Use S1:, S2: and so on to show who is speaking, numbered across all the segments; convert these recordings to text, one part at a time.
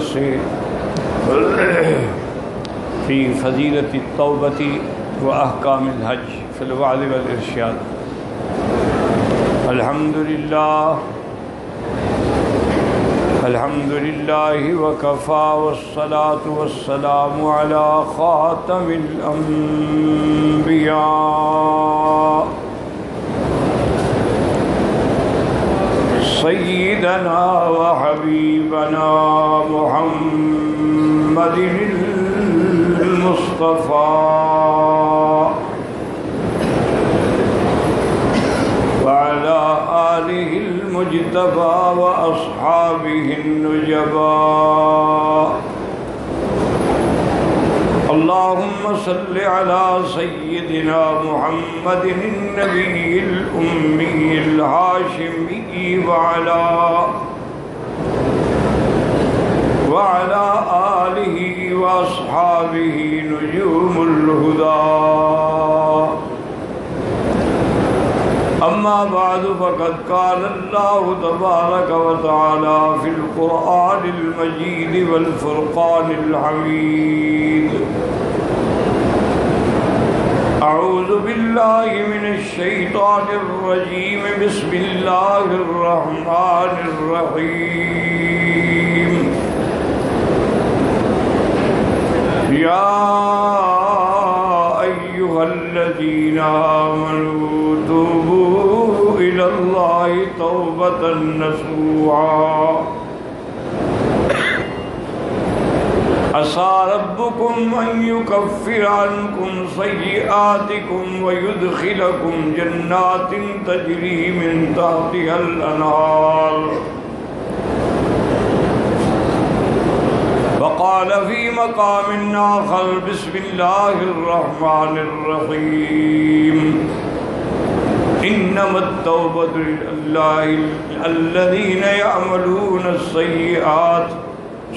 S1: درس فی فضیلت التوبۃ و احکام الحج فی الوعظ والارشاد۔ الحمد للہ وکفی والصلاة والسلام علی خاتم الانبیاء سیدنا وحبیبنا محمد المصطفى وعلى آله المجتبى وأصحابه النجبى۔ اللهم صل على سيدنا محمد النبي الأمي الهاشمي وعلى آله وأصحابه نجوم الهدى۔ أما بعد فقد قال الله تبارك وتعالى في القرآن المجيد والفرقان الحميد: أعوذ بالله من الشيطان الرجيم، بسم الله الرحمن الرحيم۔ يا أيها الذين آمنوا توبوا إلى الله توبة نصوحا عسى ربكم أن يكفر عنكم سيئاتكم ويدخلكم جنات تجري من تحتها الأنهار۔ وقال في مقام آخر: بسم الله الرحمن الرحيم، إنما التوبة لله الذين يعملون السيئات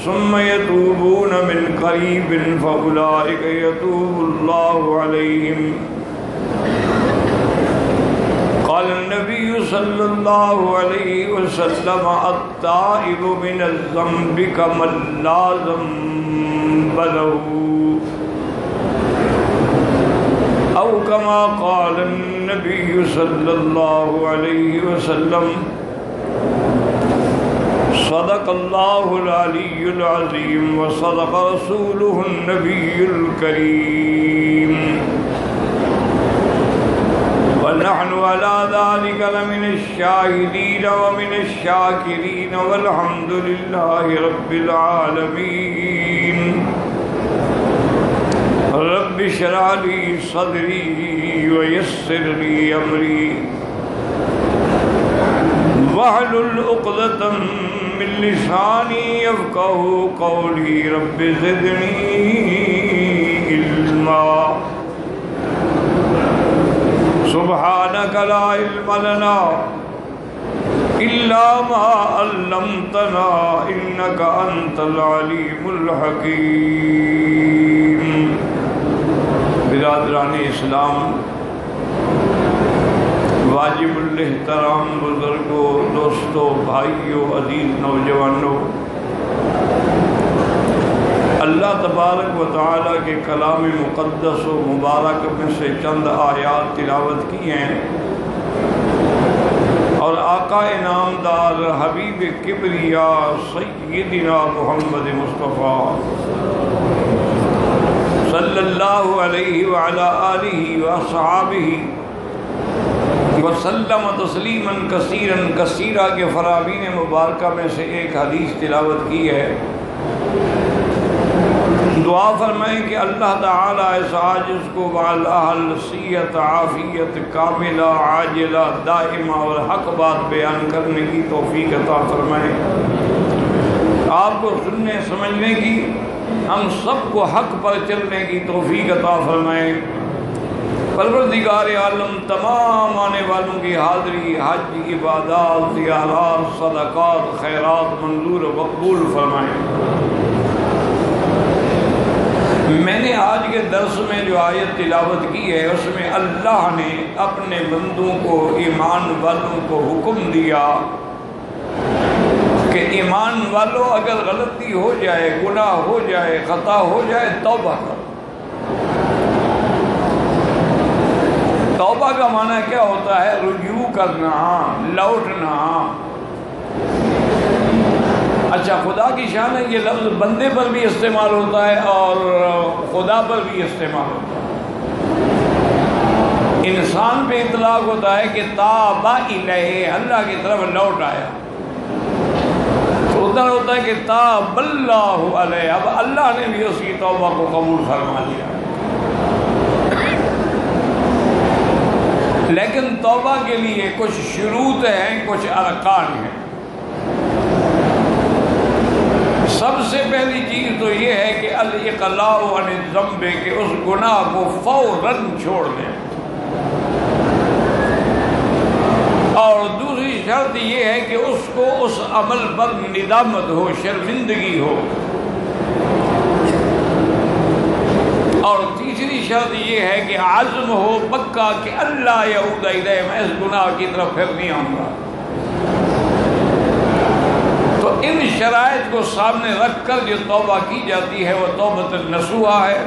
S1: ثم يتوبون من قريب فأولئك يتوب الله عليهم۔ قال النبي صلى الله عليه وسلم: التائب من الذنب كمن لا ذنب له، أو كما قال النبي صلى الله عليه وسلم: صدق الله العلي العظيم وصدق رسوله النبي الكريم، ونحن على ذلك لمن الشاهدين ومن الشاكرين، والحمد لله رب العالمين۔ رب اشرح لي صدري ويسر لي أمري واحلل عقدة من لساني يفقهوا قولي، رب زدني علما، سبحانك لا علم لنا إلا ما علمتنا إنك أنت العليم الحكيم۔ برادران اسلام، واجب الاحترام بزرگوں، دوستوں، بھائیوں، عزیز نوجوانوں، اللہ تبارک و تعالیٰ کے کلام مقدس و مبارک میں سے چند آیات تلاوت کی ہیں، اور آقا انعامدار حبیب کبریا سیدنا محمد مصطفیٰ صلی اللہ علیہ وعلا آلہ واصحابہ وسلم تسلیما کثیرا کثیرا کے فرامین مبارکہ میں سے ایک حدیث تلاوت کی ہے۔ دعا فرمائیں کہ اللہ تعالیٰ اس عاجز کو بالاہل صحت عافیت کاملہ عاجلہ دائمہ اور حق بات بیان کرنے کی توفیق عطا فرمائیں، آپ کو سننے سمجھنے کی، ہم سب کو حق پر چلنے کی توفیق عطا فرمائیں۔ پروردگار عالم تمام آنے والوں کی حاضری، حج، عبادات، زیارات، صدقات، خیرات منظور و مقبول فرمائیں۔ میں نے آج کے درس میں جو آیت تلاوت کی ہے اس میں اللہ نے اپنے بندوں کو، ایمان والوں کو حکم دیا کہ ایمان والو اگر غلطی ہو جائے، گناہ ہو جائے، خطا ہو جائے، توبہ کرو۔ توبہ کا معنی کیا ہوتا ہے؟ رجوع کرنا، لوٹنا۔ اچھا، خدا کی شان ہے یہ لفظ بندے پر بھی استعمال ہوتا ہے اور خدا پر بھی استعمال ہوتا ہے۔ انسان پہ اطلاق ہوتا ہے کہ تاب الیہ، اللہ کی طرف لوٹ آیا، تو ادھر ہوتا ہے کہ تاب اللہ علیہ، اب اللہ نے بھی اس کی توبہ کو قبول فرما لیا۔ لیکن توبہ کے لیے کچھ شروط ہیں، کچھ ارکان ہیں۔ سب سے پہلی چیز تو یہ ہے کہ الاقلاع عن الذنب، کہ اس گناہ کو فوراً چھوڑ دیں، اور دوسری شرط یہ ہے کہ اس کو اس عمل پر ندامت ہو، شرمندگی ہو، اور تیسری شرط یہ ہے کہ عزم ہو پکا کہ اللہ یعود الیہ، میں اس گناہ کی طرف پھر نہیں آؤں گا۔ تو ان شرائط کو سامنے رکھ کر جو توبہ کی جاتی ہے وہ توبۃ النصوحہ ہے،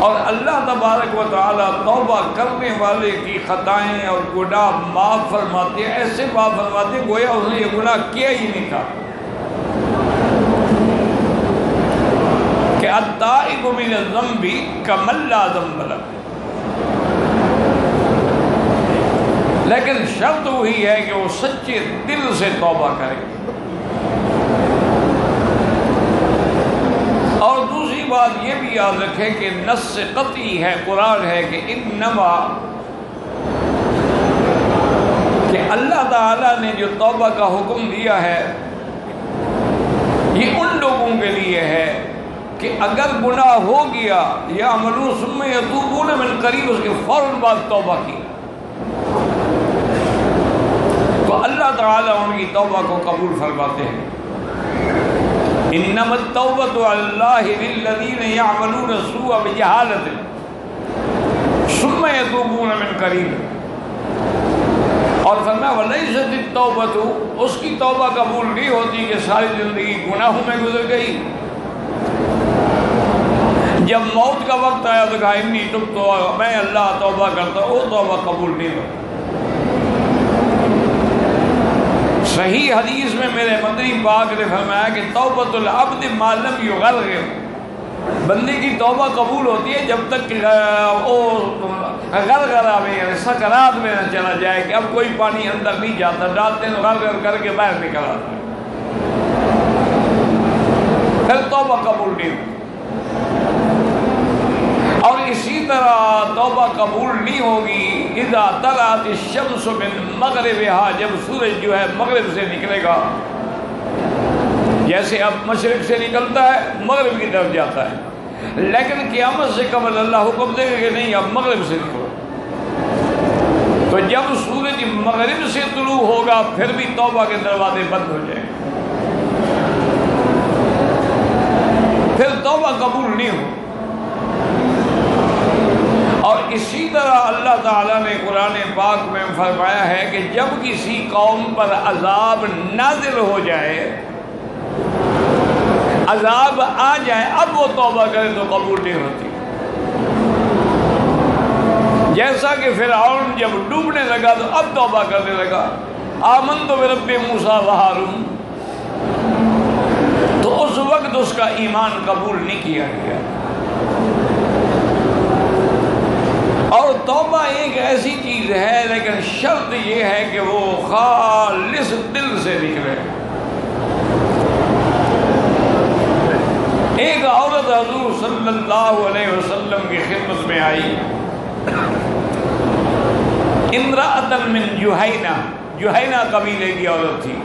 S1: اور اللہ تبارک و تعالی توبہ کرنے والے کی خطائیں اور گناہ معاف فرماتے ہیں، ایسے معاف فرماتے ہیں گویا اس نے یہ گناہ کیا ہی نہیں تھا۔ کہ التائب من الذنب کمن لا ذنب لہ، لیکن شرط وہی ہے کہ وہ سچے دل سے توبہ کرے۔ اور دوسری بات یہ بھی یاد رکھے کہ نص قطعی ہے، قرآن ہے کہ انما، کہ اللہ تعالیٰ نے جو توبہ کا حکم دیا ہے یہ ان لوگوں کے لیے ہے کہ اگر گناہ ہو گیا یعملون ثم یتوبون من قریب، اس کے فوراً بعد توبہ کی، تو اللہ تعالیٰ ان کی توبہ کو قبول فرماتے ہیں۔ انما التوبۃ علی اللہ للذین یعملون السوء بجہالۃ ثم یتوبون من قریب، اور فرمایا ولیست التوبۃ، اس کی توبہ قبول نہیں ہوتی کہ ساری زندگی گناہوں میں گزر گئی، جب موت کا وقت آیا تو کہا انی تبت، میں اللہ توبہ کرتا ہوں، وہ توبہ قبول نہیں ہوتی۔ صحیح حدیث میں میرے مدنی پاک نے فرمایا کہ توبۃ العبد ما لم یغرغر، بندے کی توبہ قبول ہوتی ہے جب تک کہ وہ غرغرہ میں، یعنی سکرات میں نہ چلا جائے کہ اب کوئی پانی اندر نہیں جاتا، ڈالتے ہیں غرغر کر کے باہر نکل آتا ہے، پھر توبہ قبول نہیں ہوتی۔ اور اسی طرح توبہ قبول نہیں ہوگی اذا طلعت الشمس من مغربها، جب سورج جو ہے مغرب سے نکلے گا، جیسے اب مشرق سے نکلتا ہے مغرب کی طرف جاتا ہے، لیکن قیامت سے قبل اللہ حکم دے گا کہ نہیں اب مغرب سے نکلو، تو جب سورج مغرب سے طلوع ہوگا پھر بھی توبہ کے دروازے بند ہو جائیں گے، پھر توبہ قبول نہیں ہو۔ اور اسی طرح اللہ تعالیٰ نے قرآن پاک میں فرمایا ہے کہ جب کسی قوم پر عذاب نازل ہو جائے، عذاب آ جائے، اب وہ توبہ کرے تو قبول نہیں ہوتی۔ جیسا کہ فرعون جب ڈوبنے لگا تو اب توبہ کرنے لگا، آمنت برب موسیٰ و ہارون، تو اس وقت اس کا ایمان قبول نہیں کیا گیا۔ اور توبہ ایک ایسی چیز ہے لیکن شرط یہ ہے کہ وہ خالص دل سے نکلے۔ ایک عورت حضور صلی اللہ علیہ وسلم کی خدمت میں آئی، امرأۃ من جہینہ، جہینہ قبیلے کی عورت تھی،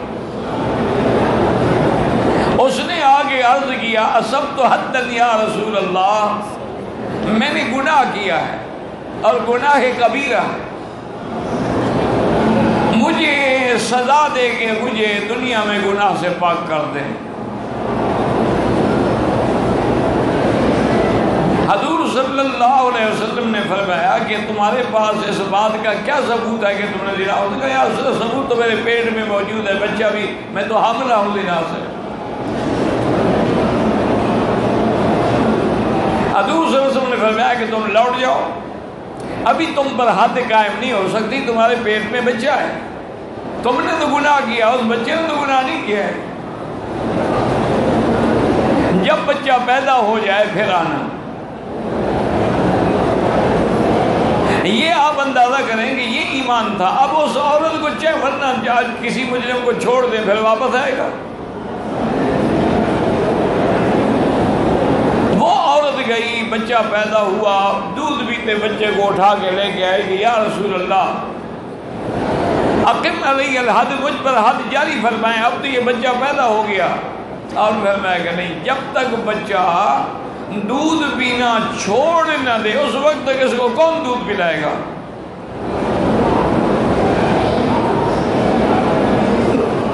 S1: اس نے آگے عرض کیا اصبت حدا یا رسول اللہ، میں نے گناہ کیا ہے اور گناہ کبیرہ، مجھے سزا دے کے مجھے دنیا میں گناہ سے پاک کر دیں۔ حضور صلی اللہ علیہ وسلم نے فرمایا کہ تمہارے پاس اس بات کا کیا ثبوت ہے کہ تم نے زنا؟ اس نے کہا یا رسول اللہ ثبوت تو میرے پیٹ میں موجود ہے، بچہ بھی، میں تو حاملہ ہوں زنا سے۔ حضور صلی اللہ علیہ وسلم نے فرمایا کہ تم لوٹ جاؤ، ابھی تم پر حد قائم نہیں ہو سکتی، تمہارے پیٹ میں بچہ ہے، تم نے تو گناہ کیا، اس بچے نے تو گناہ نہیں کیا ہے، جب بچہ پیدا ہو جائے پھر آنا۔ یہ آپ اندازہ کریں کہ یہ ایمان تھا۔ اب اس عورت کو چاہے ورنہ آج کسی مجرم کو چھوڑ دیں پھر واپس آئے گا۔ وہ عورت گئی، بچہ پیدا ہوا، دودھ پیتے بچے کو اٹھا کے لے کے آئے کہ یا رسول اللہ اقم علی الحد، مجھ پر حد جاری فرمائیں، اب تو یہ بچہ پیدا ہو گیا۔ اور فرمایا کہ نہیں، جب تک بچہ دودھ پینا چھوڑ نہ دے اس وقت تک اس کو کون دودھ پلائے گا؟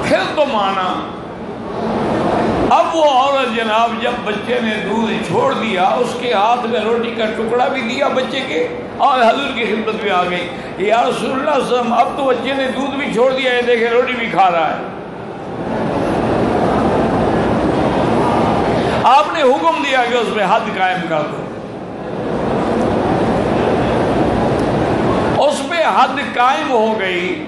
S1: پھر تو مانا۔ اب وہ عورت جناب جب بچے نے دودھ چھوڑ دیا، اس کے ہاتھ میں روٹی کا ٹکڑا بھی دیا بچے کے، اور حضور کی خدمت میں آ گئی، یا رسول اللہ صلی اللہ علیہ وسلم اب تو بچے نے دودھ بھی چھوڑ دیا ہے، دیکھیں روٹی بھی کھا رہا ہے۔ آپ نے حکم دیا کہ اس پہ حد قائم کر دو۔ اس پہ حد قائم ہو گئی۔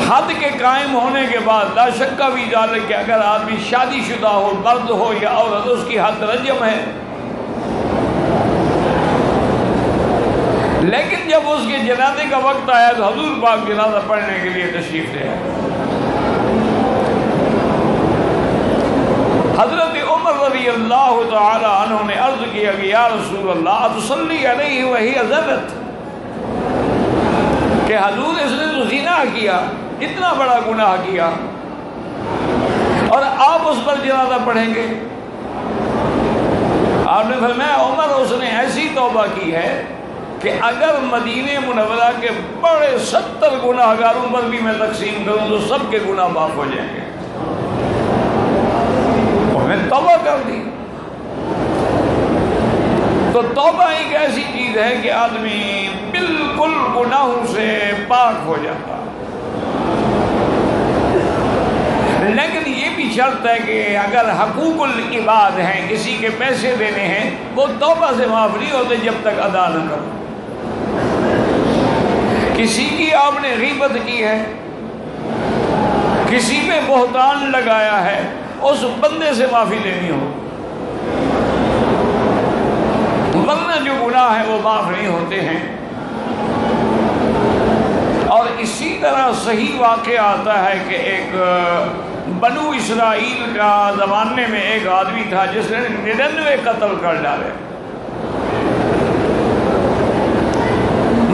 S1: حد کے قائم ہونے کے بعد لا شک بھی ذالک کہ اگر آدمی شادی شدہ ہو، مرد ہو یا عورت، اس کی حد رجم ہے۔ لیکن جب اس کے جنازے کا وقت آیا تو حضور پاک جنازہ پڑھنے کے لیے تشریف لے آئے۔ حضرت عمر رضی اللہ تعالی عنہ نے عرض کیا کہ یا رسول اللہ اتصلی علیہ وہی ذرت، کہ حضور اس نے تو زنا کیا، اتنا بڑا گناہ کیا، اور آپ اس پر جنازہ پڑھیں گے؟ آپ نے فرمایا عمر اس نے ایسی توبہ کی ہے کہ اگر مدینہ منورہ کے بڑے 70 گناہ گاروں پر بھی میں تقسیم کروں تو سب کے گناہ معاف ہو جائیں گے۔ انہوں نے توبہ کر دی۔ تو توبہ ایک ایسی چیز ہے کہ آدمی بالکل گناہوں سے پاک ہو جاتا، لیکن یہ بھی شرط ہے کہ اگر حقوق العباد ہیں، کسی کے پیسے دینے ہیں، وہ توبہ سے معاف نہیں ہوتے جب تک ادا نہ کرو۔ کسی کی آپ نے غیبت کی ہے، کسی پہ بہتان لگایا ہے، اس بندے سے معافی لینی ہو، ورنہ جو گناہ ہے وہ معاف نہیں ہوتے ہیں۔ اور اسی طرح صحیح واقعہ آتا ہے کہ ایک بنو اسرائیل کا زمانے میں ایک آدمی تھا جس نے 99 قتل کر ڈالے۔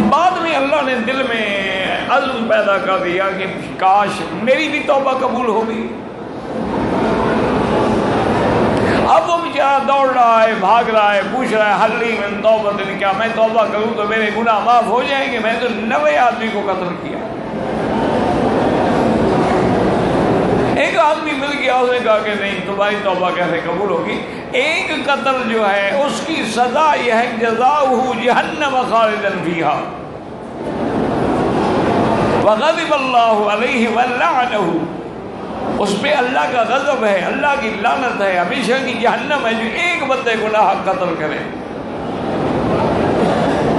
S1: بعد میں اللہ نے دل میں عزم پیدا کر دیا کہ کاش میری بھی توبہ قبول ہوگی۔ اب وہ بیچارہ دوڑ رہا ہے، بھاگ رہا ہے، پوچھ رہا ہے حلی من توبۃ، کیا میں توبہ کروں تو میرے گناہ معاف ہو جائیں گے؟ میں تو 90 آدمی کو قتل کیا۔ ایک آدمی مل گیا، اس نے کہا کہ نہیں، تمہاری توبہ کیسے قبول ہوگی؟ ایک قتل جو ہے اس کی سزا یہ ہے جزاؤہ جہنم خالدا فیہا وغضب اللہ علیہ ولعنہ، اس پہ اللہ کا غضب ہے، اللہ کی لعنت ہے، ہمیشہ کی جہنم ہے جو ایک بندے گناہ قتل کرے۔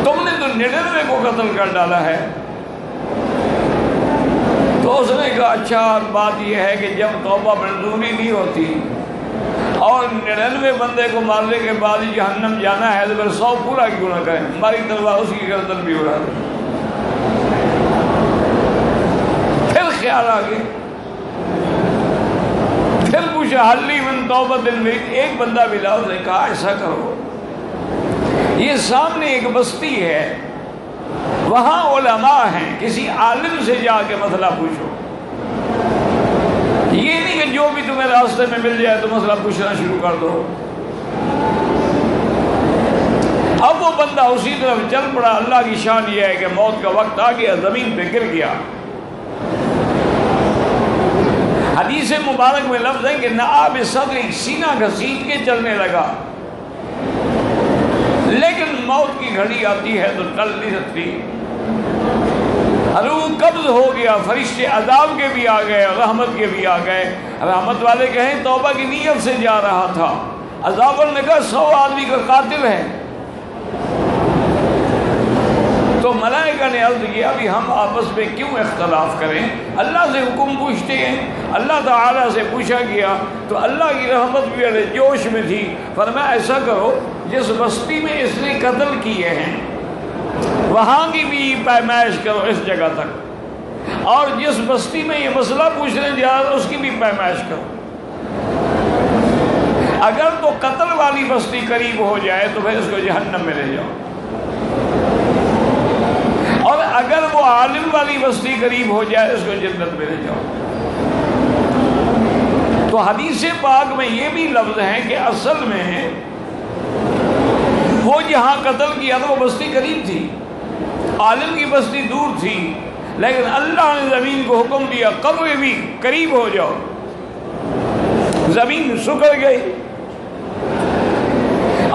S1: تم نے تو 99 کو قتل کر ڈالا ہے۔ تو اس نے کہا اچھا بات یہ ہے کہ جب توبہ منظوری نہیں ہوتی اور 99 بندے کو مارنے کے بعد جہنم جانا ہے تو پھر 100 پورا کیوں نہ کریں، ہماری تلوار اس کی گردن بھی اڑا دیں۔ پھر خیال آ گیا، پھر پوچھا حلی من توبۃ، ایک بندہ ملا، اس نے کہا ایسا کرو، یہ سامنے ایک بستی ہے، وہاں علماء ہیں، کسی عالم سے جا کے مسئلہ پوچھو۔ یہ نہیں کہ جو بھی تمہیں راستے میں مل جائے تو مسئلہ پوچھنا شروع کر دو۔ اب وہ بندہ اسی طرف چل پڑا۔ اللہ کی شان یہ ہے کہ موت کا وقت آ گیا، زمین پہ گر گیا۔ حدیث مبارک میں لفظ ہے کہ نآب صدر، سینہ گھسیٹ کے چلنے لگا۔ لیکن موت کی گھڑی آتی ہے تو ٹل نہیں سکتی. روح قبض ہو گیا، فرشتے عذاب کے بھی آ گئے اور رحمت کے بھی آ گئے. رحمت والے کہیں توبہ کی نیت سے جا رہا تھا، عذاب والے نے کہا 100 آدمی کا قاتل ہے. تو ملائکہ نے عرض کیا ابھی ہم آپس میں کیوں اختلاف کریں، اللہ سے حکم پوچھتے ہیں. اللہ تعالیٰ سے پوچھا گیا تو اللہ کی رحمت بھی بڑے جوش میں تھی. فرمایا ایسا کرو جس بستی میں اس نے قتل کیے ہیں وہاں کی بھی پیمائش کرو اس جگہ تک، اور جس بستی میں یہ مسئلہ پوچھنے جا رہا اس کی بھی پیمائش کرو. اگر تو قتل والی بستی قریب ہو جائے تو پھر اس کو جہنم میں لے جاؤ، اور اگر وہ عالم والی بستی قریب ہو جائے اس کو جنت میں لے جاؤ. تو حدیث پاک میں یہ بھی لفظ ہے کہ اصل میں وہ جہاں قتل کیا تھا وہ بستی قریب تھی، عالم کی بستی دور تھی، لیکن اللہ نے زمین کو حکم دیا قبر بھی قریب ہو جاؤ. زمین سکڑ گئی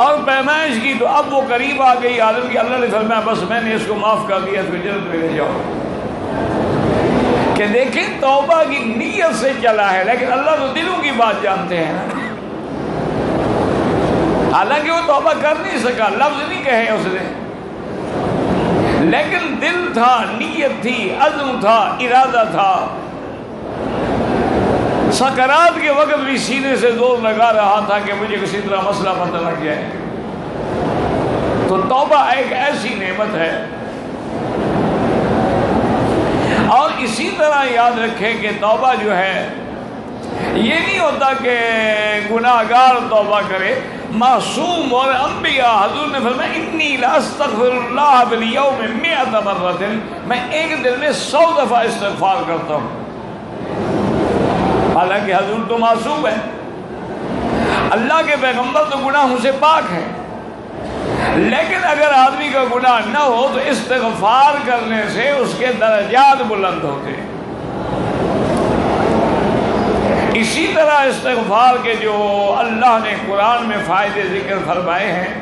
S1: اور پیمائش کی تو اب وہ قریب آ گئی عالم کی. اللہ نے فرمایا بس میں نے اس کو معاف کر دیا، اس کو جنت میں لے جاؤ. کہ دیکھیں توبہ کی نیت سے چلا ہے، لیکن اللہ تو دلوں کی بات جانتے ہیں نا. حالانکہ وہ توبہ کر نہیں سکا، لفظ نہیں کہے اس نے، لیکن دل تھا، نیت تھی، عزم تھا، ارادہ تھا. سکرات کے وقت بھی سینے سے زور لگا رہا تھا کہ مجھے کسی طرح مسئلہ پتہ لگ جائے. تو توبہ ایک ایسی نعمت ہے. اور اسی طرح یاد رکھیں کہ توبہ جو ہے یہ نہیں ہوتا کہ گناہ گار توبہ کرے. معصوم اور انبیاء حضور نے فرمایا انی لاستغفر اللہ بالیوم 100 مرۃ، میں ایک دن میں 100 دفعہ استغفار کرتا ہوں. حالانکہ حضور تو معصوم ہے، اللہ کے پیغمبر تو گناہوں سے پاک ہے، لیکن اگر آدمی کا گناہ نہ ہو تو استغفار کرنے سے اس کے درجات بلند ہوتے ہیں. اسی طرح استغفار کے جو اللہ نے قرآن میں فائدے ذکر فرمائے ہیں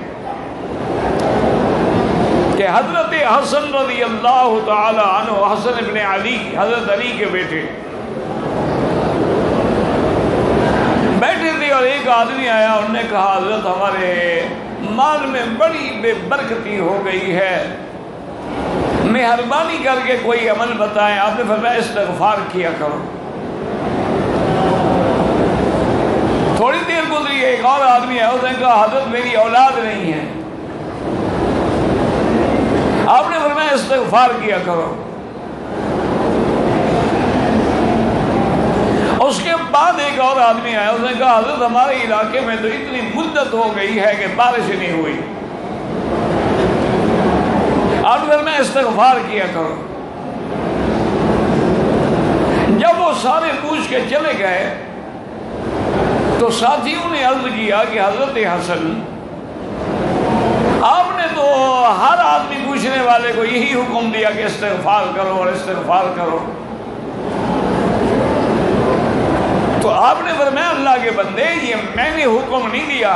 S1: کہ حضرت حسن رضی اللہ تعالی عنہ، حسن ابن علی، حضرت علی کے بیٹے، بیٹھے تھے اور ایک آدمی آیا، انہوں نے کہا حضرت ہمارے مال میں بڑی بے برکتی ہو گئی ہے، مہربانی کر کے کوئی عمل بتائیں. آپ نے فرمایا استغفار کیا کرو. تھوڑی دیر گزری، ایک اور آدمی ہے، اس نے کہا حضرت میری اولاد نہیں ہے. آپ نے فرمایا استغفار کیا کرو. اس کے بعد ایک اور آدمی آیا، اس نے کہا حضرت ہمارے علاقے میں تو اتنی مدت ہو گئی ہے کہ بارش نہیں ہوئی. آپ نے فرمایا استغفار کیا کرو. جب وہ سارے پوچھ کے چلے گئے تو ساتھیوں نے عرض کیا کہ حضرت حسن آپ نے تو ہر آدمی پوچھنے والے کو یہی حکم دیا کہ استغفار کرو اور استغفار کرو، تو آپ نے فرمایا اللہ کے بندے یہ میں نے حکم نہیں دیا.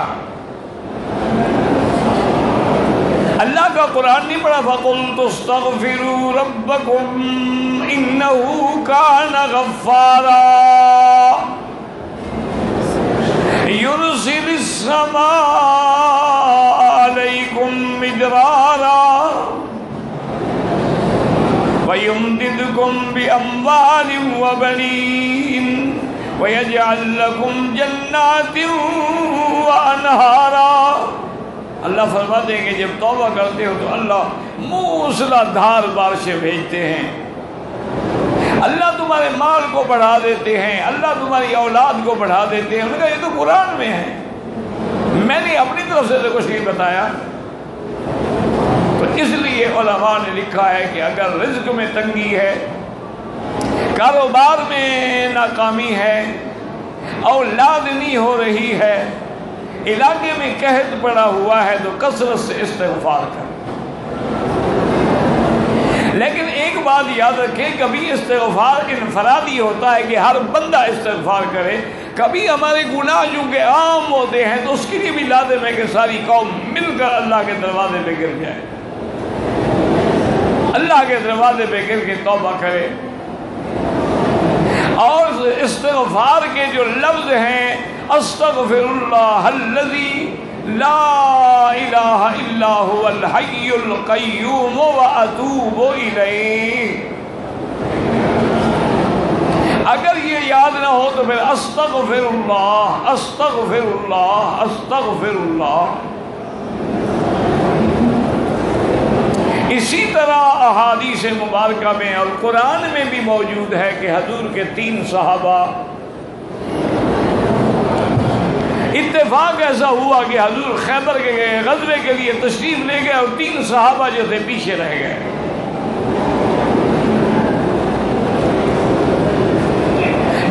S1: اللہ کا قرآن نہیں پڑھا فَقُلْتُ اسْتَغْفِرُوا رَبَّكُمْ إِنَّهُ كَانَ غَفَّارًا يُرْسِلِ السَّمَاءَ عَلَيْكُمْ مِدْرَارًا وَيُمْدِدْكُمْ بِأَمْوَالٍ وَبَنِينَ وَيَجْعَلْ لَكُمْ جَنَّاتٍ وَأَنْهَارًا. اللہ فرماتے ہیں کہ جب توبہ کرتے ہو تو اللہ موسلا دھار بارشیں بھیجتے ہیں، اللہ تمہارے مال کو بڑھا دیتے ہیں، اللہ تمہاری اولاد کو بڑھا دیتے ہیں. انہوں نے کہا یہ تو قرآن میں ہے، میں نے اپنی طرف سے تو کچھ نہیں بتایا. تو اس لیے علماء نے لکھا ہے کہ اگر رزق میں تنگی ہے، کاروبار میں ناکامی ہے، اولاد نہیں ہو رہی ہے، علاقے میں قحط پڑا ہوا ہے، تو کثرت سے استغفار کر. لیکن ایک بات یاد رکھیں، کبھی استغفار انفرادی ہوتا ہے کہ ہر بندہ استغفار کرے، کبھی ہمارے گناہ چونکہ عام ہوتے ہیں تو اس کے لیے بھی لازم ہے کہ ساری قوم مل کر اللہ کے دروازے پہ گر جائے، اللہ کے دروازے پہ گر کے توبہ کرے۔ اور استغفار کے جو لفظ ہیں، استغفر اللہ الذی لا الہ الا هو الحی القیوم واتوب الیہ، اگر یہ یاد نہ ہو تو پھر استغفر اللہ استغفر اللہ استغفر اللہ۔ اسی طرح احادیث مبارکہ میں اور قرآن میں بھی موجود ہے کہ حضور کے 3 صحابہ، اتفاق ایسا ہوا کہ حضور خیبر کے گئے، غزوے کے لیے تشریف لے گئے، اور 3 صحابہ جو تھے پیچھے رہ گئے۔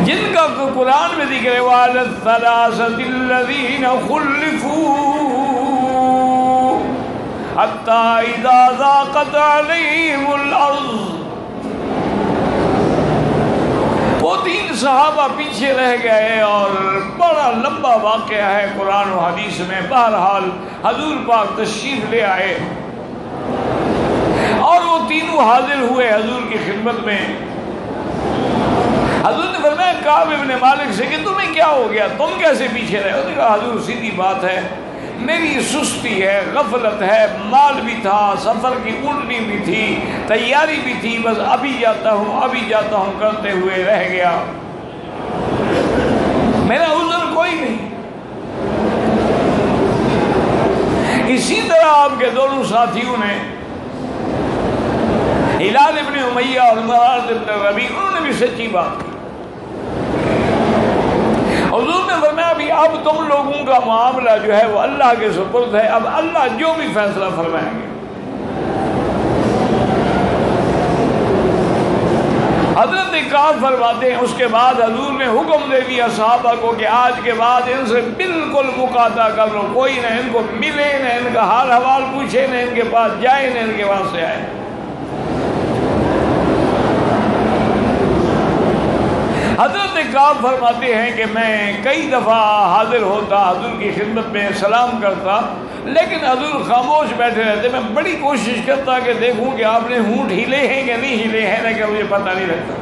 S1: جن کا قرآن میں ذکر ہے وَعَلَى الثَّلَاثَةِ الَّذِينَ خُلِّفُوا حَتَّى إِذَا ضَاقَتْ عَلَيْهِمُ الْأَرْضُ، وہ 3 صحابہ پیچھے رہ گئے، اور بڑا لمبا واقعہ ہے قرآن و حدیث میں۔ بہرحال حضور پاک تشریف لے آئے اور وہ تینوں حاضر ہوئے حضور کی خدمت میں۔ حضور نے فرمایا کعب ابن مالک سے کہ تمہیں کیا ہو گیا، تم کیسے پیچھے رہے؟ انہوں نے کہا حضور سیدھی بات ہے، میری سستی ہے، غفلت ہے، مال بھی تھا، سفر کی اونٹنی بھی تھی، تیاری بھی تھی، بس ابھی جاتا ہوں کرتے ہوئے رہ گیا، میرا عذر کوئی نہیں۔ اسی طرح آپ کے دونوں ساتھیوں نے، ہلال ابن امیہ اور مرارۃ ابن ربیع، انہوں نے بھی سچی بات کی۔ حضور نے فرمایا ابھی اب تم لوگوں کا معاملہ جو ہے وہ اللہ کے سپرد ہے، اب اللہ جو بھی فیصلہ فرمائیں گے۔ حضرت کعب فرماتے ہیں اس کے بعد حضور نے حکم دے دیا صحابہ کو کہ آج کے بعد ان سے بالکل مقاطعہ کر لو، کوئی نہ ان کو ملے، نہ ان کا حال حوال پوچھے، نہ ان کے پاس جائے، نہ ان کے پاس سے آئے۔ حضرت کعب فرماتے ہیں کہ میں کئی دفعہ حاضر ہوتا، حضور کی خدمت میں سلام کرتا، لیکن حضور خاموش بیٹھے رہتے۔ میں بڑی کوشش کرتا کہ دیکھوں کہ آپ نے ہونٹ ہلے ہیں کہ نہیں ہلے ہیں، لیکن مجھے پتہ نہیں لگتا۔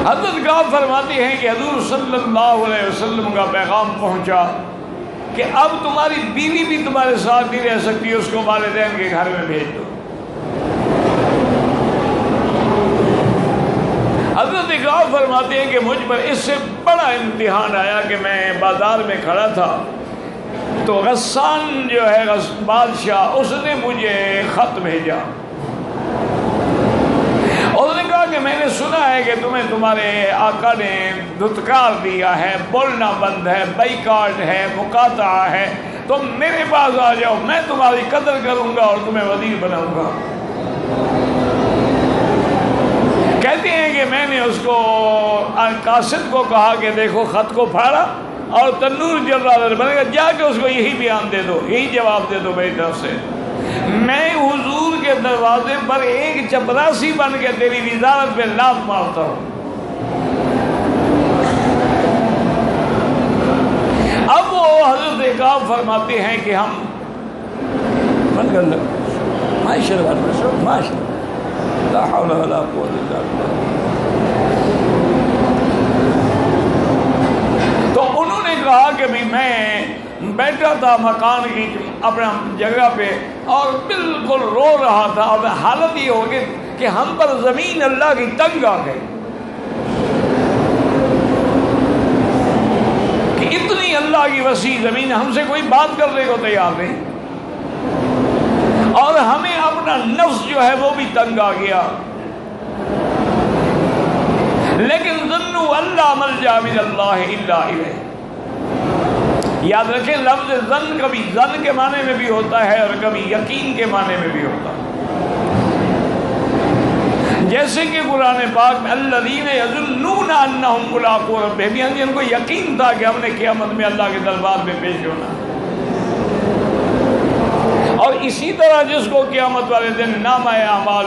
S1: حضرت کعب فرماتے ہیں کہ حضور صلی اللہ علیہ وسلم کا پیغام پہنچا کہ اب تمہاری بیوی بھی تمہارے ساتھ نہیں رہ سکتی، اس کو والدین کے گھر میں بھیج دو۔ حضرت کعب فرماتے ہیں کہ مجھ پر اس سے بڑا امتحان آیا کہ میں بازار میں کھڑا تھا تو غسان جو ہے بادشاہ، اس نے مجھے خط بھیجا، اس نے کہا کہ میں نے سنا ہے کہ تمہیں تمہارے آقا نے دھتکار دیا ہے، بولنا بند ہے، بائیکاٹ ہے، مقاطعہ ہے، تم میرے پاس آ جاؤ، میں تمہاری قدر کروں گا اور تمہیں وزیر بناؤں گا۔ کہتے ہیں کہ میں نے اس کو قاصد کو کہا کہ دیکھو خط کو پھاڑا اور تنور جل رہا بنے گا، جا کے اس کو یہی بیان دے دو، یہی جواب دے دو میری طرف سے، میں حضور کے دروازے پر ایک چپراسی بن کے تیری وزارت پہ لات مارتا ہوں۔ اب وہ حضرت کعب فرماتے ہیں کہ ہم لا حول ولا قوت الا باللہ، تو انہوں نے کہا کہ بھی میں بیٹھا تھا مکان کی اپنا جگہ پہ اور بالکل رو رہا تھا، اور حالت یہ ہو گئی کہ ہم پر زمین اللہ کی تنگ آ گئی کہ اتنی اللہ کی وسیع زمین، ہم سے کوئی بات کرنے کو تیار نہیں، اور ہمیں اپنا نفس جو ہے وہ بھی تنگ آ گیا، لیکن ظنوا اللہ ملجا من اللہ الا الیہ۔ یاد رکھیں لفظ ظن کبھی ظن کے معنی میں بھی ہوتا ہے اور کبھی یقین کے معنی میں بھی ہوتا ہے، جیسے کہ قرآن پاک میں الذین یظنون انہم ملاقو ربہم، ان کو یقین تھا کہ ہم نے قیامت میں اللہ کے دربار میں پیش ہونا، اور اسی طرح جس کو قیامت والے دن نامہ اعمال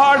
S1: 8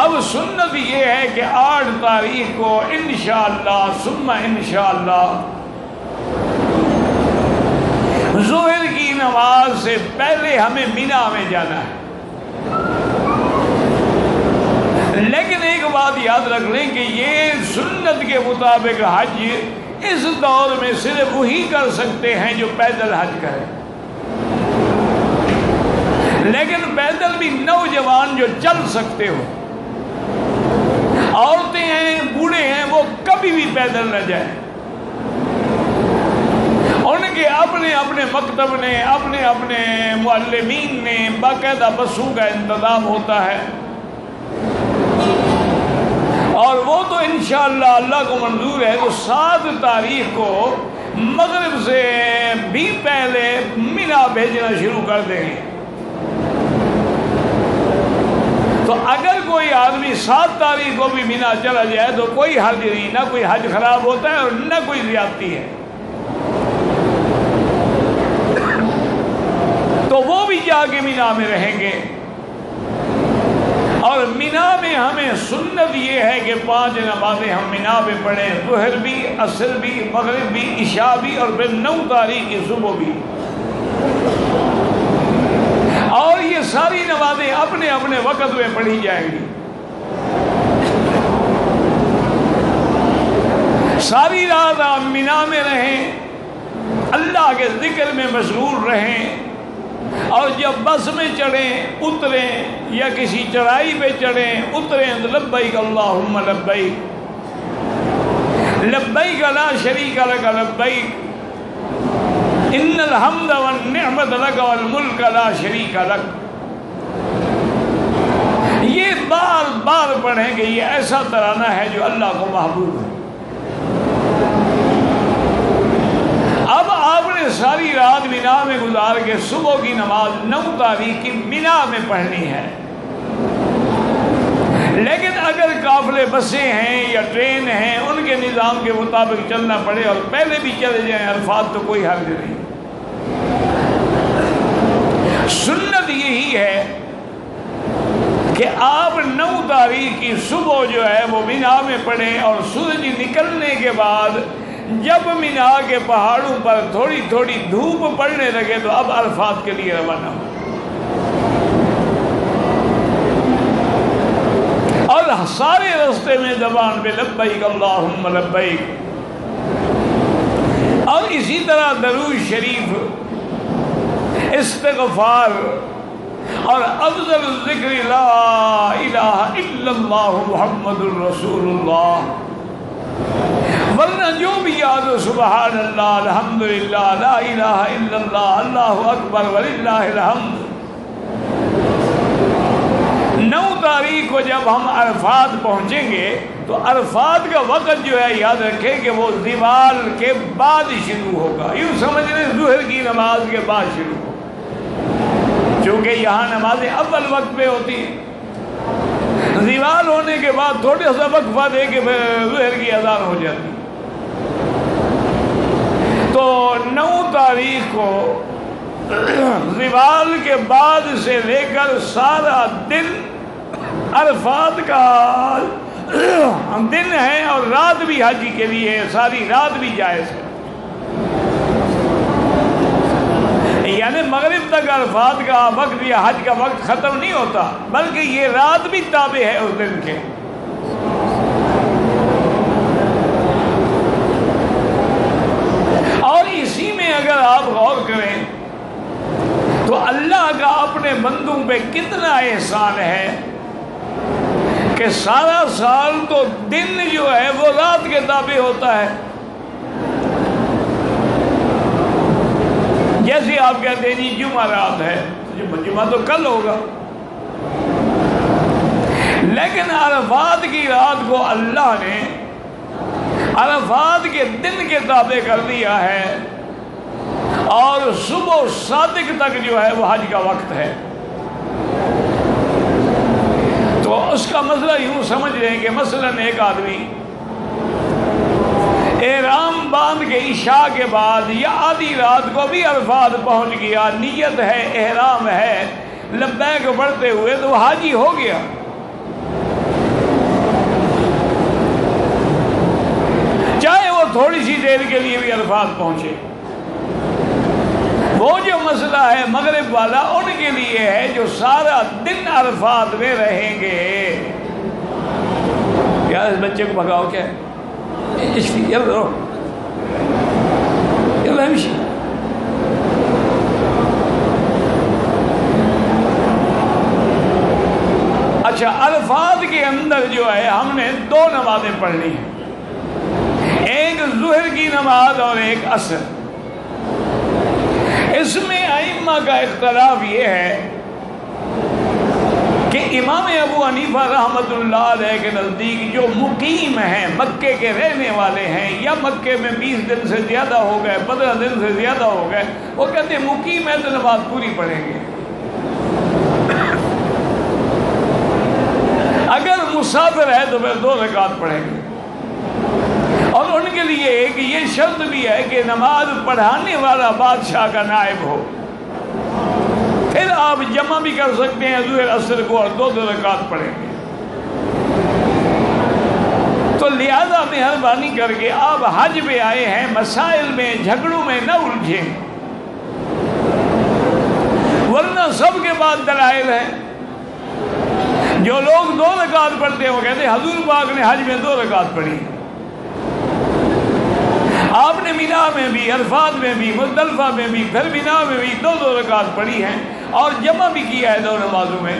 S1: اب سنت یہ ہے کہ 8 تاریخ کو انشاءاللہ ثم انشاءاللہ ظہر کی نماز سے پہلے ہمیں مینا میں جانا ہے. لیکن ایک بات یاد رکھ لیں کہ یہ سنت کے مطابق حج اس دور میں صرف وہی کر سکتے ہیں جو پیدل حج کریں. لیکن پیدل بھی نوجوان جو چل سکتے ہو، عورتیں ہیں، بوڑھے ہیں، وہ کبھی بھی پیدل نہ جائیں. ان کے اپنے اپنے مکتب نے، اپنے اپنے معلمین نے باقاعدہ بسوں کا انتظام ہوتا ہے، اور وہ تو انشاءاللہ اللہ کو منظور ہے تو 7 تاریخ کو مغرب سے بھی پہلے مینا بھیجنا شروع کر دیں گے. تو اگر کوئی آدمی 7 تاریخ کو بھی مینا چلا جائے تو کوئی حرج نہیں، نہ کوئی حج خراب ہوتا ہے اور نہ کوئی زیادتی ہے. تو وہ بھی جا کے مینا میں رہیں گے. اور مینا میں ہمیں سنت یہ ہے کہ 5 نمازیں ہم مینا میں پڑھیں، ظہر بھی، عصر بھی، مغرب بھی، عشاء بھی، اور پھر 9 تاریخ کی صبح بھی. اور یہ ساری نمازیں اپنے اپنے وقت میں پڑھی جائیں گی. ساری رات آپ مینا میں رہیں، اللہ کے ذکر میں مشغول رہیں، اور جب بس میں چڑھیں، اتریں، یا کسی چڑھائی پہ چڑھیں، اتریں تو لبیک اللہم لبیک، لبیک لا شریک لک لبیک، ان الحمد والنعمت لک والملک لا شریک لک. یہ بار بار پڑھیں کہ یہ ایسا ترانہ ہے جو اللہ کو محبوب ہے. اب آپ نے ساری رات مینا میں گزار کے صبح کی نماز 9 تاریخ کی مینا میں پڑھنی ہے. لیکن اگر قافلے بسیں ہیں یا ٹرین ہیں، ان کے نظام کے مطابق چلنا پڑے اور پہلے بھی چلے جائیں عرفات تو کوئی حرج نہیں. سنت یہی ہے کہ آپ 9 تاریخ کی صبح جو ہے وہ مینا میں پڑھیں، اور سورج نکلنے کے بعد جب مینا کے پہاڑوں پر تھوڑی تھوڑی دھوپ پڑنے لگے تو اب عرفات کے لیے روانہ ہو. اور سارے راستے میں زبان پہ لبیک اللہم لبیک، اور اسی طرح درود شریف، استغفار، اور افضل الذکر لا الہ الا اللہ محمد الرسول اللہ. ورنہ جو بھی یاد ہو سبحان اللہ، الحمدللہ، لا الہ الا اللہ، اللہ اکبر وللہ الحمد. 9 تاریخ کو جب ہم عرفات پہنچیں گے تو عرفات کا وقت جو ہے یاد رکھیں کہ وہ زوال کے بعد شروع ہوگا. یوں سمجھ لیں ظہر کی نماز کے بعد شروع ہوگا، چونکہ یہاں نمازیں اول وقت پہ ہوتی ہیں. زوال ہونے کے بعد تھوڑا سا وقفہ دے کے ظہر کی اذان ہو جاتی. تو 9 تاریخ کو زوال کے بعد سے لے کر سارا دن عرفات کا دن ہے، اور رات بھی حج کے لیے ساری رات بھی جائز ہے. یعنی مغرب تک عرفات کا وقت یا حج کا وقت ختم نہیں ہوتا، بلکہ یہ رات بھی تابع ہے اس دن کے. اور اسی میں اگر آپ غور کریں تو اللہ کا اپنے بندوں پہ کتنا احسان ہے کہ سارا سال تو دن جو ہے وہ رات کے تابع ہوتا ہے. جیسے آپ کہتے ہیں جی جمعہ رات ہے، جمعہ تو کل ہوگا، لیکن عرفات کی رات کو اللہ نے عرفات کے دن کے تابع کر دیا ہے، اور صبح صادق تک جو ہے وہ حج کا وقت ہے. تو اس کا مسئلہ یوں سمجھ رہے ہیں کہ مثلاً ایک آدمی احرام باندھ کے عشاء کے بعد یا آدھی رات کو بھی عرفات پہنچ گیا، نیت ہے، احرام ہے، لبیک پڑھتے ہوئے، تو وہ حاجی ہو گیا. تھوڑی سی دیر کے لیے بھی عرفات پہنچے. وہ جو مسئلہ ہے مغرب والا ان کے لیے ہے جو سارا دن عرفات میں رہیں گے. کیا اس بچے کو بھگاؤ کیا ہے؟ اچھا، عرفات کے اندر جو ہے ہم نے 2 نمازیں پڑھنی ہیں، ایک ظہر کی نماز اور ایک عصر. اس میں ائمہ کا اختلاف یہ ہے کہ امام ابو حنیفہ رحمۃ اللہ علیہ کے نزدیک جو مقیم ہیں، مکے کے رہنے والے ہیں، یا مکے میں 20 دن سے زیادہ ہو گئے، 15 دن سے زیادہ ہو گئے، وہ کہتے ہیں مقیم ہے تو نماز پوری پڑھیں گے. اگر مسافر ہے تو پھر 2 رکعت پڑھیں گے. اور ان کے لیے ایک یہ شرط بھی ہے کہ نماز پڑھانے والا بادشاہ کا نائب ہو. پھر آپ جمع بھی کر سکتے ہیں ظہر عصر کو اور 2 رکعت پڑھیں گے. تو لہذا مہربانی کر کے آپ حج پہ آئے ہیں، مسائل میں جھگڑوں میں نہ الجھیں، ورنہ سب کے بعد دلائل ہیں. جو لوگ 2 رکعت پڑھتے ہیں وہ کہتے ہیں حضور پاک نے حج میں 2 رکعت پڑھی. آپ نے مینا میں بھی، عرفات میں بھی، مزدلفہ میں بھی، پھر مینا میں بھی 2 رکعت پڑھی ہیں اور جمع بھی کیا ہے 2 نمازوں میں.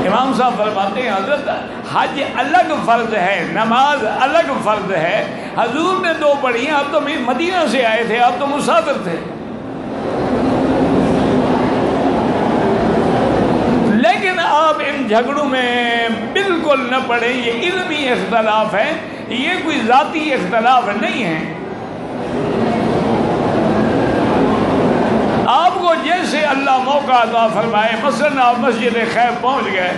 S1: امام صاحب فرماتے ہیں حضرت حج الگ فرض ہے، نماز الگ فرض ہے. حضور نے 2 پڑھی ہیں، آپ تو مدینہ سے آئے تھے، آپ تو مسافر تھے. لیکن آپ ان جھگڑوں میں بالکل نہ پڑیں. یہ علمی اختلاف ہے، یہ کوئی ذاتی اختلاف نہیں ہے. آپ کو جیسے اللہ موقع عطا فرمائے، مثلا آپ مسجد خیف پہنچ گئے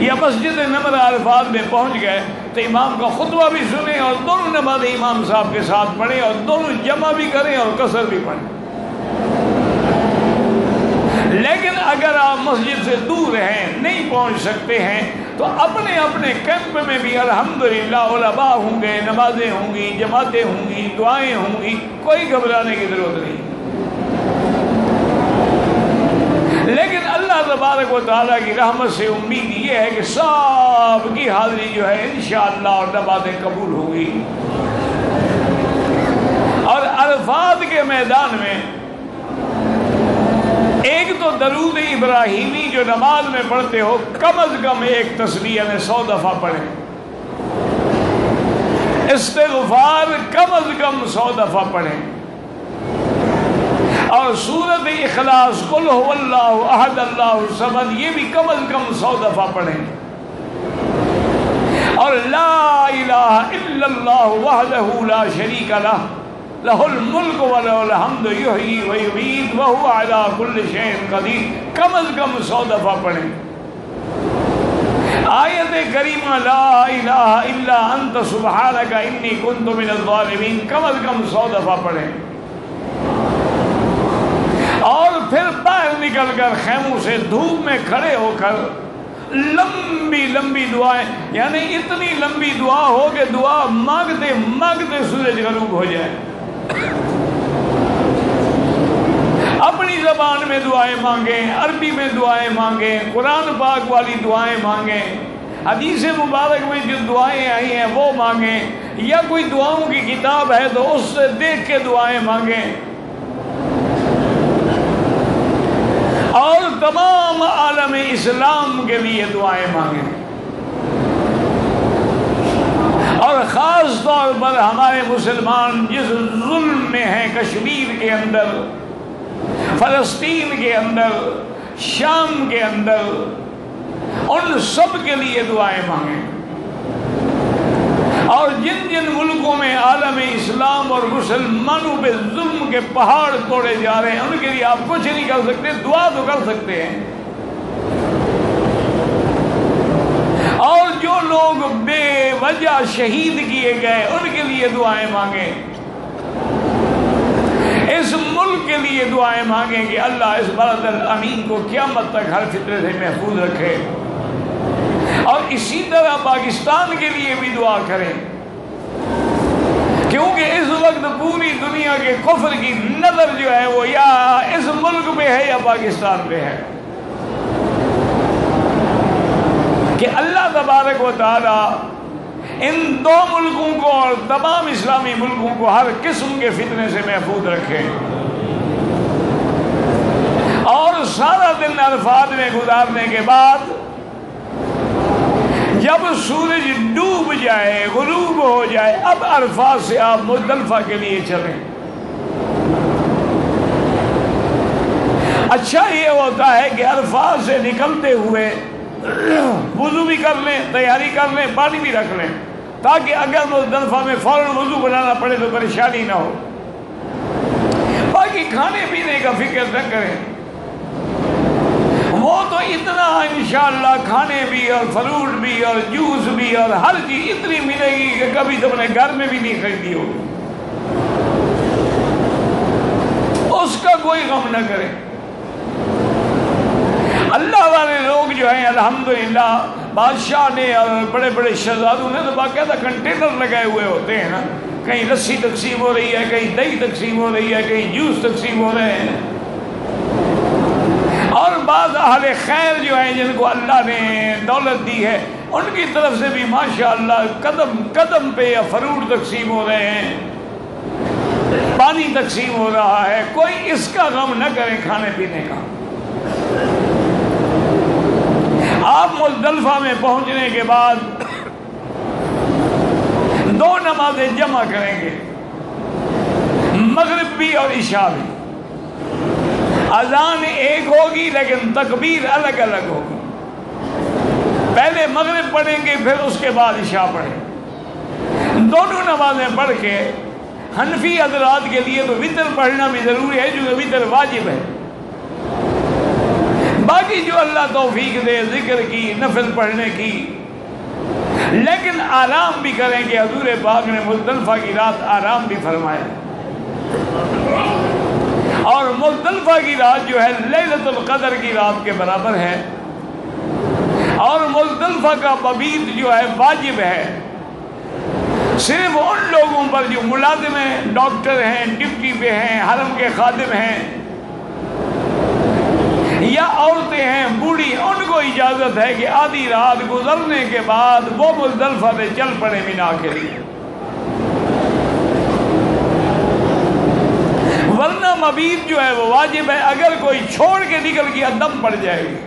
S1: یا مسجد نمر عرفات میں پہنچ گئے تو امام کا خطبہ بھی سنیں اور دونوں نمازیں امام صاحب کے ساتھ پڑھیں اور دونوں جمع بھی کریں اور قصر بھی پڑھیں. لیکن اگر آپ مسجد سے دور ہیں، نہیں پہنچ سکتے ہیں، تو اپنے اپنے کیمپ میں بھی الحمدللہ علماء ہوں گے، نمازیں ہوں گی، جماعتیں ہوں گی، دعائیں ہوں گی، کوئی گھبرانے کی ضرورت نہیں. لیکن اللہ تبارک و تعالیٰ کی رحمت سے امید یہ ہے کہ سب کی حاضری جو ہے انشاءاللہ اور نمازیں قبول ہوگی. اور عرفات کے میدان میں ایک تو درود ابراہیمی جو نماز میں پڑھتے ہو کم از کم ایک تسبیح یعنی 100 دفعہ پڑھیں. استغفار کم از کم 100 دفعہ پڑھیں. اور سورۃ اخلاص قل هو اللہ احد اللہ الصمد یہ بھی کم از کم 100 دفعہ پڑھیں. اور لا الہ الا اللہ وحدہ لا شریک لہ لہ الملک وله الحمد یحیی و یمیت وهو علی کل شیء قدیر کم از کم 100 دفعہ پڑھیں. آیت کریمہ لا الہ الا انت سبحانک انی کنت من الظالمین کم از کم 100 دفعہ پڑھیں. اور پھر باہر نکل کر خیموں سے دھوپ میں کھڑے ہو کر لمبی لمبی دعائیں، یعنی اتنی لمبی دعا ہو کہ دعا مانگتے مانگتے سورج غروب ہو جائے. اپنی زبان میں دعائیں مانگیں، عربی میں دعائیں مانگیں، قرآن پاک والی دعائیں مانگیں، حدیث مبارک میں جو دعائیں آئی ہیں وہ مانگیں، یا کوئی دعاؤں کی کتاب ہے تو اس سے دیکھ کے دعائیں مانگیں. اور تمام عالم اسلام کے لیے دعائیں مانگیں. اور خاص طور پر ہمارے مسلمان جس ظلم میں ہیں، کشمیر کے اندر، فلسطین کے اندر، شام کے اندر، ان سب کے لیے دعائیں مانگیں. اور جن جن ملکوں میں عالم اسلام اور مسلمانوں پہ ظلم کے پہاڑ توڑے جا رہے ہیں ان کے لیے آپ کچھ نہیں کر سکتے، دعا تو کر سکتے ہیں. اور جو لوگ بے وجہ شہید کیے گئے ان کے لیے دعائیں مانگیں. اس ملک کے لیے دعائیں مانگیں کہ اللہ اس بلد الامین کو قیامت تک ہر فتنے سے محفوظ رکھے. اور اسی طرح پاکستان کے لیے بھی دعا کریں. کیونکہ اس وقت پوری دنیا کے کفر کی نظر جو ہے وہ یا اس ملک میں ہے یا پاکستان پہ ہے، کہ اللہ تبارک و تعالی ان دو ملکوں کو اور تمام اسلامی ملکوں کو ہر قسم کے فتنے سے محفوظ رکھے، اور سارا دن عرفات میں گزارنے کے بعد جب سورج ڈوب جائے، غروب ہو جائے، اب عرفات سے آپ مزدلفہ کے لیے چلیں۔ اچھا یہ ہوتا ہے کہ عرفات سے نکلتے ہوئے وضو بھی کر لیں، تیاری کر لیں، پانی بھی رکھ لیں، تاکہ اگر مزدلفہ میں فوراً وضو بنانا پڑے تو پریشانی نہ ہو۔ باقی کھانے پینے کا فکر نہ کریں، وہ تو اتنا انشاءاللہ کھانے بھی اور فروٹ بھی اور جوس بھی اور ہر چیز اتنی ملے گی کہ کبھی تم نے گھر میں بھی نہیں خریدی ہوگی، اس کا کوئی غم نہ کریں۔ اللہ والے لوگ جو ہیں الحمدللہ بادشاہ نے اور بڑے بڑے شہزادوں نے تو باقاعدہ کنٹینر لگائے ہوئے ہوتے ہیں نا، کہیں لسی تقسیم ہو رہی ہے، کہیں دہی تقسیم ہو رہی ہے، کہیں جوس تقسیم ہو رہے ہیں، اور بعض اہل خیر جو ہیں جن کو اللہ نے دولت دی ہے ان کی طرف سے بھی ماشاءاللہ قدم قدم پہ یا فروٹ تقسیم ہو رہے ہیں، پانی تقسیم ہو رہا ہے، کوئی اس کا غم نہ کریں کھانے پینے کا۔ آپ مزدلفہ میں پہنچنے کے بعد دو نمازیں جمع کریں گے، مغرب بھی اور عشاء بھی۔ اذان ایک ہوگی لیکن تکبیر الگ الگ ہوگی، پہلے مغرب پڑھیں گے پھر اس کے بعد عشاء پڑھیں گے۔ دونوں نمازیں پڑھ کے حنفی حضرات کے لیے تو وتر پڑھنا بھی ضروری ہے، جو وتر واجب ہے۔ باقی جو اللہ توفیق دے ذکر کی، نفل پڑھنے کی، لیکن آرام بھی کریں گے۔ حضور پاک نے مزدلفہ کی رات آرام بھی فرمایا، اور مزدلفہ کی رات جو ہے لیلۃ القدر کی رات کے برابر ہے، اور مزدلفہ کا مبیت جو ہے واجب ہے۔ صرف ان لوگوں پر جو ملازم ہیں، ڈاکٹر ہیں، ڈیوٹی پہ ہیں، حرم کے خادم ہیں یا عورتیں ہیں بوڑھی، ان کو اجازت ہے کہ آدھی رات گزرنے کے بعد وہ مزدلفہ سے چل پڑے مینا کے لیے، ورنہ مبیت جو ہے وہ واجب ہے۔ اگر کوئی چھوڑ کے نکل گیا دم پڑ جائے گی۔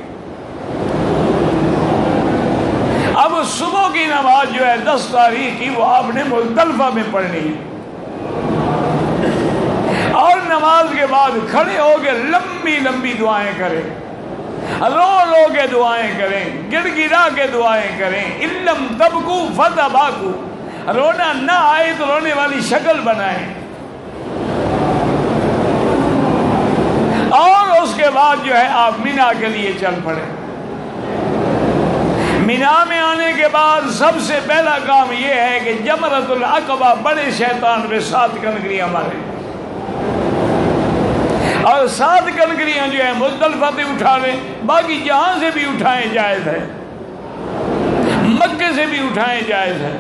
S1: اب صبح کی نماز جو ہے 10 تاریخ کی وہ آپ نے مزدلفہ میں پڑھنی ہے، اور نماز کے بعد کھڑے ہو کے لمبی لمبی دعائیں کریں، رو رو کے دعائیں کریں، گڑ گڑا کے دعائیں کریں۔ علم تبکو فتباکو، رونا نہ آئے تو رونے والی شکل بنائیں، اور اس کے بعد جو ہے آپ مینا کے لیے چل پڑے۔ مینا میں آنے کے بعد سب سے پہلا کام یہ ہے کہ جمرۃ العقبہ بڑے شیطان پہ 7 کنکریاں ماریں، اور 7 کنکریاں جو ہے مزدلفہ سے اٹھا لیں، باقی جہاں سے بھی اٹھائیں جائز ہے، مکے سے بھی اٹھائیں جائز ہے،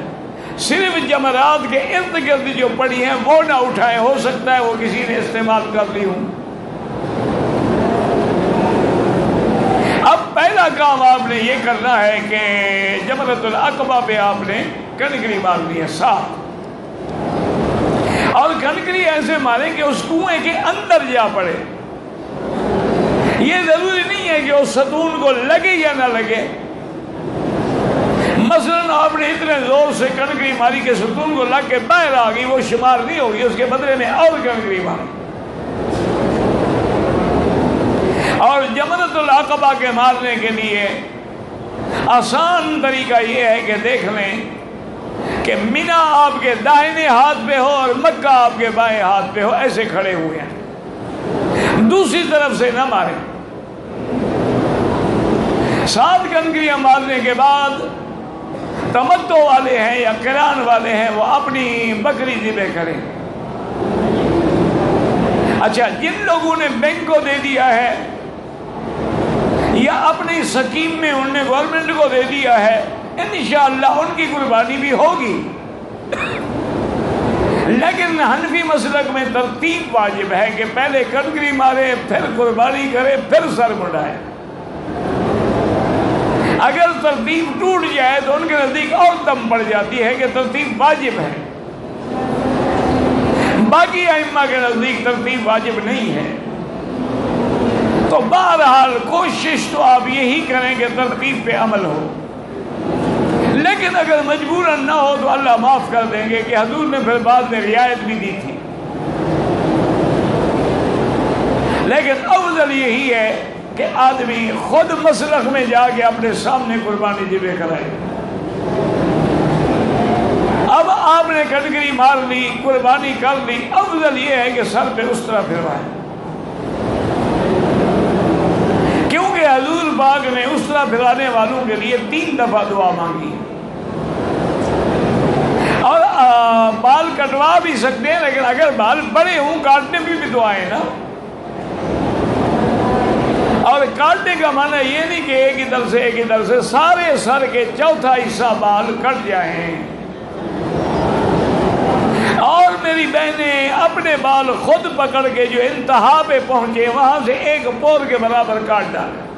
S1: صرف جمرات کے ارد گرد جو پڑی ہیں وہ نہ اٹھائیں، ہو سکتا ہے وہ کسی نے استعمال کر لی ہوں۔ اب پہلا کام آپ نے یہ کرنا ہے کہ جمرۃ العقبہ پہ آپ نے کنکری مارنی ہے 7، اور کنکری ایسے ماریں کہ اس کنویں کے اندر جا پڑے۔ یہ ضروری نہیں ہے کہ اس ستون کو لگے یا نہ لگے، مثلا آپ نے اتنے زور سے کنکری ماری کہ ستون کو لگ کے باہر آ گئی، وہ شمار نہیں ہوگی، اس کے بدلے میں اور کنکری ماری۔ اور جمرۃ العقبہ کے مارنے کے لیے آسان طریقہ یہ ہے کہ دیکھ لیں کہ مینا آپ کے دائیں ہاتھ پہ ہو اور مکہ آپ کے بائیں ہاتھ پہ ہو، ایسے کھڑے ہوئے ہیں، دوسری طرف سے نہ ماریں۔ 7 کنکریاں مارنے کے بعد تمتع والے ہیں یا قران والے ہیں وہ اپنی بکری ذبح کریں۔ اچھا، جن لوگوں نے بینک کو دے دیا ہے یا اپنی سکیم میں انہوں نے گورنمنٹ کو دے دیا ہے، انشاءاللہ ان کی قربانی بھی ہوگی، لیکن حنفی مسلک میں ترتیب واجب ہے کہ پہلے کنکری مارے، پھر قربانی کرے، پھر سر مڈائے۔ اگر ترتیب ٹوٹ جائے تو ان کے نزدیک اور دم پڑ جاتی ہے کہ ترتیب واجب ہے، باقی ائمہ کے نزدیک ترتیب واجب نہیں ہے۔ تو بہرحال کوشش تو آپ یہی کریں کہ ترتیب پہ عمل ہو، لیکن اگر مجبوراً نہ ہو تو اللہ معاف کر دیں گے کہ حضور نے پھر بعد میں رعایت بھی دی تھی۔ لیکن افضل یہی ہے کہ آدمی خود مسلخ میں جا کے اپنے سامنے قربانی ذبح کرائے۔ اب آپ نے کنکری مار لی، قربانی کر لی، افضل یہ ہے کہ سر پہ اس طرح پھروائے، کیونکہ حضور پاک نے اس طرح پھرانے والوں کے لیے 3 دفعہ دعا مانگی، اور بال کٹوا بھی سکتے ہیں، لیکن اگر بال بڑے ہوں کاٹنے بھی دعائیں نا۔ اور کاٹنے کا معنی یہ نہیں کہ ایک ہی طرف سے سارے سر کے چوتھا حصہ بال کٹ جائیں، اور میری بہنیں اپنے بال خود پکڑ کے جو انتہا پہ پہنچے وہاں سے 1 پور کے برابر کاٹ ڈالیں،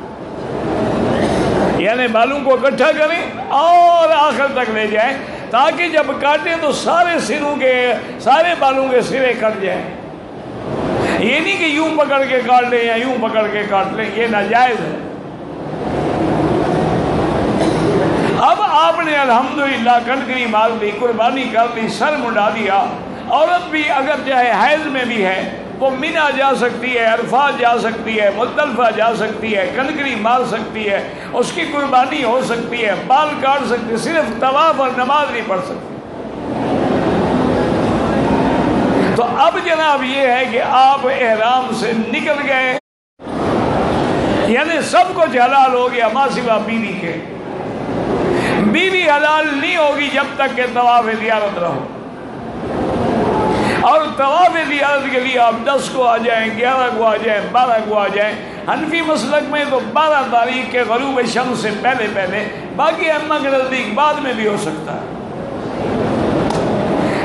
S1: یعنی بالوں کو اکٹھا کریں اور آخر تک لے جائیں، تاکہ جب کاٹیں تو سارے بالوں کے سرے کٹ جائیں۔ یہ نہیں کہ یوں پکڑ کے کاٹ لیں یا یوں پکڑ کے کاٹ لیں، یہ ناجائز ہے۔ اب آپ نے الحمدللہ کنکری مار لی، قربانی کر لی، سر مڈا دیا۔ عورت بھی اگر چاہے حیض میں بھی ہے وہ منی جا سکتی ہے، عرفات جا سکتی ہے، مزدلفہ جا سکتی ہے، کنکری مار سکتی ہے، اس کی قربانی ہو سکتی ہے، بال کاٹ سکتی ہے، صرف طواف اور نماز نہیں پڑھ سکتی۔ تو اب جناب یہ ہے کہ آپ احرام سے نکل گئے، یعنی سب کچھ حلال ہو گیا ماں سوا بیوی کے۔ بیوی حلال نہیں ہوگی جب تک کہ طواف زیارت رہو، اور طواف زیارت کے لیے آپ 10 کو آ جائیں، 11 کو آ جائیں، 12 کو آ جائیں۔ حنفی مسلک میں تو 12 تاریخ کے غروب شمس سے پہلے، باقی ائمہ کے نزدیک بعد میں بھی ہو سکتا ہے۔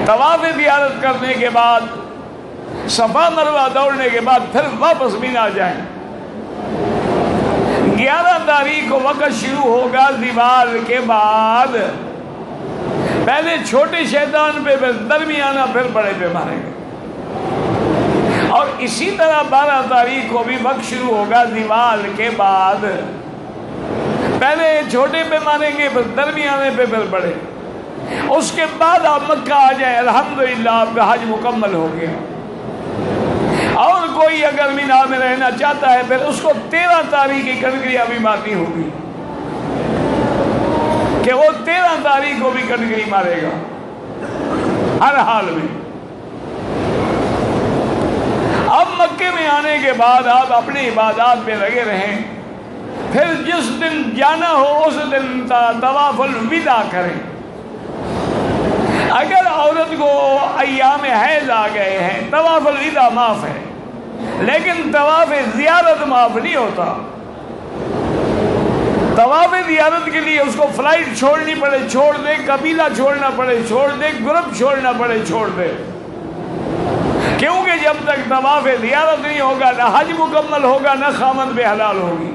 S1: طواف زیارت کرنے کے بعد، صفا مروہ دوڑنے کے بعد پھر واپس مینا آ جائیں۔ 11 تاریخ کو وقت شروع ہوگا زوال کے بعد، پہلے چھوٹے شیطان پہ، پھر درمیانہ، پھر بڑے پہ ماریں گے، اور اسی طرح 12 تاریخ کو بھی وقت شروع ہوگا زوال کے بعد، پہلے چھوٹے پہ ماریں گے، پھر درمیانے پہ، پھر بڑے۔ اس کے بعد آپ مکہ آ جائیں، الحمدللہ آپ کا حج مکمل ہو گیا۔ اور کوئی اگر مینا میں رہنا چاہتا ہے پھر اس کو 13 تاریخ کی کنکریاں بھی مارنی ہوگی، کہ وہ 13 تاریخ کو بھی کنکری مارے گا ہر حال میں۔ اب مکے میں آنے کے بعد آپ اپنی عبادات میں لگے رہیں، پھر جس دن جانا ہو اس دن طواف الوداع کریں۔ اگر عورت کو ایام حیض آ گئے ہیں طواف الوداع معاف ہے، لیکن طواف زیارت معاف نہیں ہوتا۔ طواف زیارت کے لیے اس کو فلائٹ چھوڑنی پڑے چھوڑ دے، قبیلہ چھوڑنا پڑے چھوڑ دے، گروپ چھوڑنا پڑے چھوڑ دے، کیونکہ جب تک طواف زیارت نہیں ہوگا نہ حج مکمل ہوگا، نہ خامد بے حلال ہوگی۔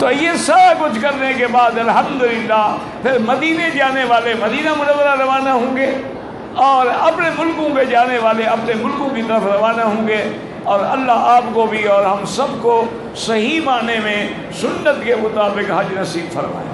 S1: تو یہ سارا کچھ کرنے کے بعد الحمدللہ پھر مدینے جانے والے مدینہ منورہ روانہ ہوں گے، اور اپنے ملکوں کے جانے والے اپنے ملکوں کی طرف روانہ ہوں گے، اور اللہ آپ کو بھی اور ہم سب کو صحیح معنی میں سنت کے مطابق حج نصیب فرمائے۔